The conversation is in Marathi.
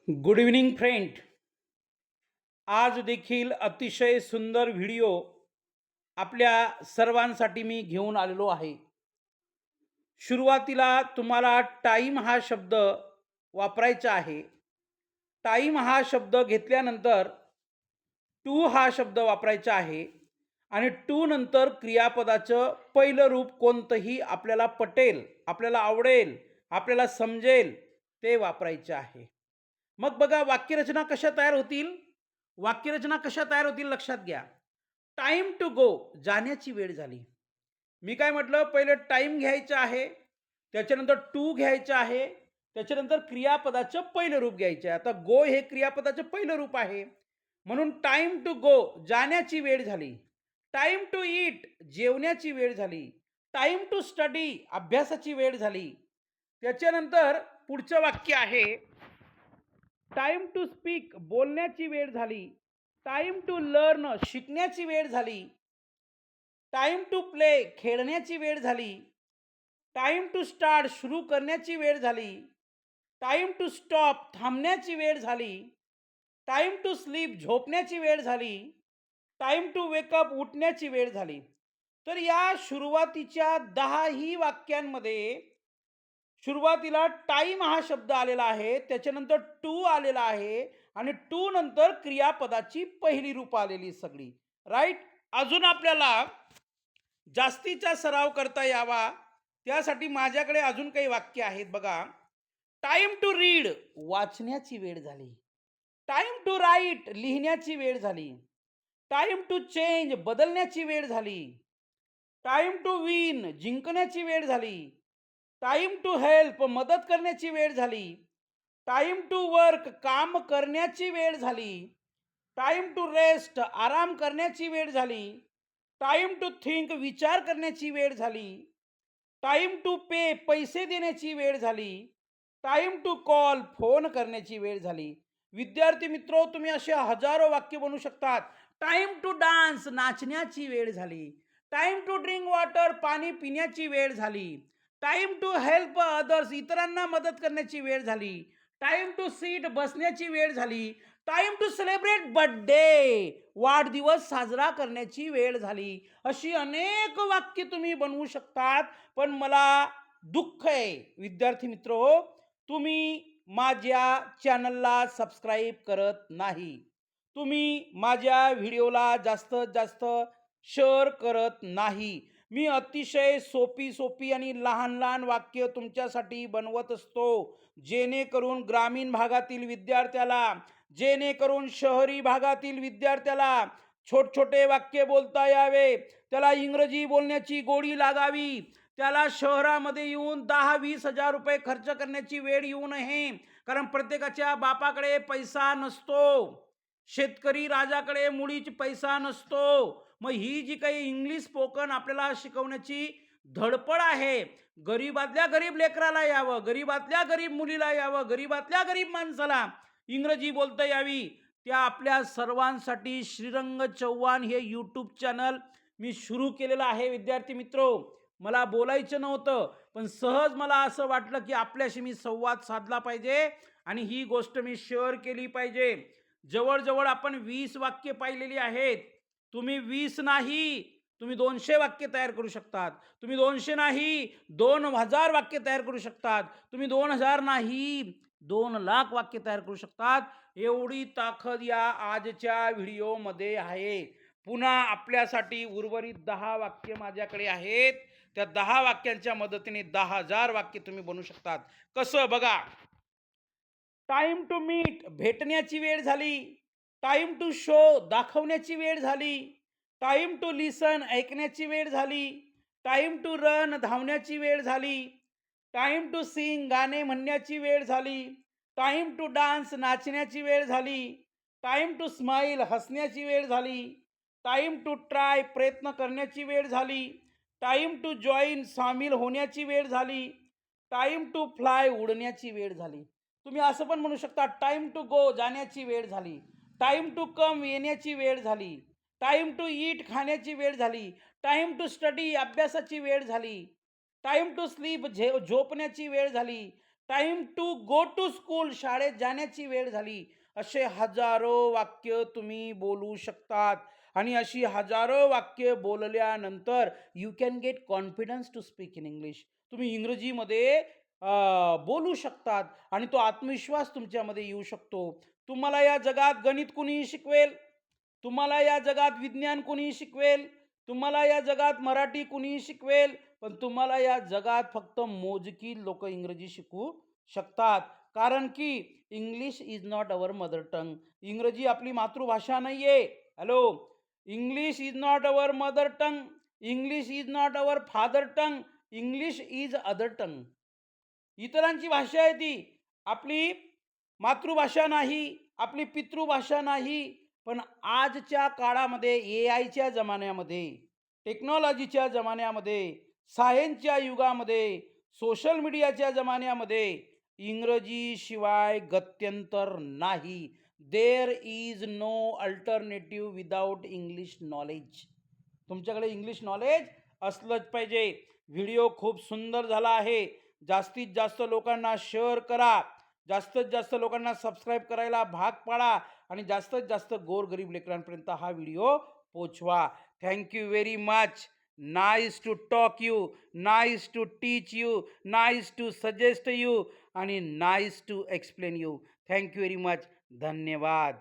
Good evening friend. आज देखील अतिशय सुंदर व्हिडिओ आपल्या सर्वांसाठी मी घेऊन आलेलो आहे. सुरुवातीला तुम्हाला टाईम हा शब्द वापरायचा आहे. टाईम हा शब्द घेतल्यानंतर टू हा शब्द वापरायचा आहे आणि टू नंतर क्रियापदाचं पहिलं रूप कोणतंही आपल्याला पटेल, आपल्याला आवडेल, आपल्याला समजेल ते वापरायचे आहे. मग बघा वाक्यरचना कशा तयार होतील? वाक्यरचना कशा तयार होतील लक्षात घ्या. टाईम टू गो, जाण्याची वेळ झाली. मी काय म्हटलं, पहिलं टाईम घ्यायचं आहे, त्याच्यानंतर टू घ्यायचं आहे, त्याच्यानंतर क्रियापदाचं पहिलं रूप घ्यायचं आहे. आता गो हे क्रियापदाचं पहिलं रूप आहे, म्हणून टाईम टू गो, जाण्याची वेळ झाली. टाईम टू ईट, जेवण्याची वेळ झाली. टाईम टू स्टडी, अभ्यासाची वेळ झाली. त्याच्यानंतर पुढचं वाक्य आहे, टाइम टू स्पीक, बोलण्याची वेळ झाली. टाइम टू लर्न, शिकण्याची वेळ झाली. टाइम टू प्ले, खेळण्याची वेळ झाली. टाइम टू स्टार्ट, सुरू करण्याची वेळ झाली. टाइम टू स्टॉप, थांबण्याची वेळ झाली. टाइम टू स्लीप, झोपण्याची वेळ झाली. टाइम टू वेकअप, उठण्याची वेळ झाली. तर या सुरुवातीच्या 10ही वाक्यांमध्ये सुरुवातीला टाइम हा शब्द आलेला आहे, त्याच्यानंतर टू आलेला आहे आणि टू नंतर क्रियापदाची पहिली रूप आलेली सगळी. राईट. अजून आपल्याला जास्तीचा सराव करता यावा त्यासाठी माझ्याकडे अजून काही वाक्य आहेत बघा. टाइम टू रीड, वाचण्याची वेळ झाली. टाइम टू राईट, लिहिण्याची वेळ झाली. टाइम टू चेंज, बदलण्याची वेळ झाली. टाइम टू विन, जिंकण्याची वेळ झाली. टाइम टू हेल्प, मदत करण्याची वेळ झाली. टाइम टू वर्क, काम करण्याची वेळ झाली. टाइम टू रेस्ट, आराम करण्याची वेळ झाली. टाइम टू थिंक, विचार करण्याची वेळ झाली. टाइम टू पे, पैसे देण्याची वेळ झाली. टाइम टू कॉल, फोन करण्याची वेळ झाली. विद्यार्थी मित्रो, तुम्ही असे हजारो वाक्य बनवू शकतात. टाइम टू डान्स, नाचण्याची वेळ झाली. टाइम टू ड्रिंक वॉटर, पाणी पिण्याची वेळ झाली. टाइम टू हेल्प अदर्स, इतरांना मदत करण्याची वेळ झाली. टाइम टू सीट, बसण्याची वेळ झाली. टाइम टू सेलिब्रेट बर्थडे, वाढदिवस साजरा करण्याची वेळ झाली. अशी अनेक वाक्य तुम्ही बनवू शकतात. पण मला दुःख आहे विद्यार्थी मित्रो, तुम्ही माझ्या चॅनलला सबस्क्राईब करत नाही. तुम्ही माझ्या व्हिडिओला जास्तीत जास्त शेअर करत नाही. मी अतिशय सोपी सोपी आणि लहान लहान वाक्य तुमच्यासाठी बनवत असतो, जेणेकरून ग्रामीण भागातील विद्यार्थ्याला, जेणेकरून शहरी भागातील विद्यार्थ्याला छोटे वाक्य बोलता यावे, त्याला इंग्रजी बोलण्याची गोडी लागावी, त्याला शहरामध्ये येऊन 10-20 हजार रुपये खर्च करण्याची वेळ येऊ नये. कारण प्रत्येकाच्या बापाकडे पैसा नसतो. शेतकरी राजाकडे मुळीच पैसा नसतो. मग ही जी काही इंग्लिश स्पोकन आपल्याला शिकवण्याची धडपड आहे, गरीबातल्या गरीब लेकराला यावं, गरीबातल्या गरीब मुलीला यावं, गरीबातल्या गरीब माणसाला इंग्रजी बोलता यावी, त्या आपल्या सर्वांसाठी श्रीरंग चव्हाण हे यूट्यूब चॅनल मी सुरू केलेलं आहे. विद्यार्थी मित्रो, मला बोलायचं नव्हतं, पण सहज मला असं वाटलं की आपल्याशी मी संवाद साधला पाहिजे आणि ही गोष्ट मी शेअर केली पाहिजे. जवळजवळ आपण 20 वाक्य पाहिलेली आहेत. तुम्ही 20 नाही, तुम्ही 200 वाक्य तयार करू शकतात. तुम्ही 200 नाही, 2000 वाक्य तयार करू शकतात. तुम्ही 2000 नाही, 2 लाख वाक्य तयार करू शकतात. एवढी ताकद या आजच्या व्हिडिओमध्ये आहे. पुन्हा आपल्यासाठी उर्वरित 10 वाक्य माझ्याकडे आहेत. त्या 10 वाक्यांच्या मदतीने 10,000 वाक्य तुम्ही बनवू शकतात. कसं बघा. टाइम टू मीट, भेटण्याची वेळ झाली. टाइम टू शो, दाखवण्याची वेळ झाली. टाइम टू लिसन, ऐकण्याची वेळ झाली. टाइम टू रन, धावण्याची वेळ झाली. टाइम टू सिंग, गाणे म्हणण्याची वेळ झाली. टाइम टू डान्स, नाचण्याची वेळ झाली. टाइम टू स्माईल, हसण्याची वेळ झाली. टाइम टू ट्राय, प्रयत्न करण्याची वेळ झाली. टाइम टू जॉईन, सामील होण्याची वेळ झाली. टाइम टू फ्लाय, उडण्याची वेळ झाली. तुम्ही असं पण म्हणू शकता, टाइम टू गो, जाण्याची वेळ झाली. टाइम टू कम, येण्याची वेळ झाली. टाइम टू ईट, खाण्याची वेळ झाली. टाइम टू स्टडी, अभ्यासाची वेळ झाली. टाइम टू स्लीप, झोपण्याची वेळ झाली. Time to go to school, शाळेत जाण्याची वेळ झाली. असे हजारो वाक्य तुम्ही बोलू शकतात आणि अशी हजारो वाक्य बोलल्यानंतर you can get confidence to speak in English. तुम्ही इंग्रजीमध्ये बोलू शकतात आणि तो आत्मविश्वास तुमच्यामध्ये येऊ शकतो. तुम्हाला या जगात गणित कुणीही शिकवेल, तुम्हाला या जगात विज्ञान कुणीही शिकवेल, तुम्हाला या जगात मराठी कुणीही शिकवेल, पण तुम्हाला या जगात फक्त मोजकी लोक इंग्रजी शिकू शकतात. कारण की English is not our mother tongue. इंग्रजी आपली मातृभाषा नाहीये. Hello, English is not our mother tongue. English is not our father tongue. English is other tongue. इतरांची भाषा आहे ती. आपली मातृभाषा नाही, आपली पितृभाषा नाही. पण आजच्या काळामध्ये एआयच्या जमान्यामध्ये, टेक्नॉलॉजीच्या जमान्यामध्ये, सायन्सच्या युगामध्ये, सोशल मीडियाच्या जमान्यामध्ये इंग्रजीशिवाय गत्यंतर नाही. There is no alternative without English knowledge. तुमच्याकडे इंग्लिश नॉलेज असलंच पाहिजे. व्हिडिओ खूप सुंदर झाला आहे. जास्तीत जास्त लोकांना शेअर करा. जास्तीत जास्त लोकांना सबस्क्राईब करायला भाग पाडा आणि जास्तीत जास्त गोरगरीब लेकरांपर्यंत हा व्हिडिओ पोचवा. Thank you very much. Nice to talk you, nice to teach you, nice to suggest you आणि nice to explain you. Thank you very much. धन्यवाद.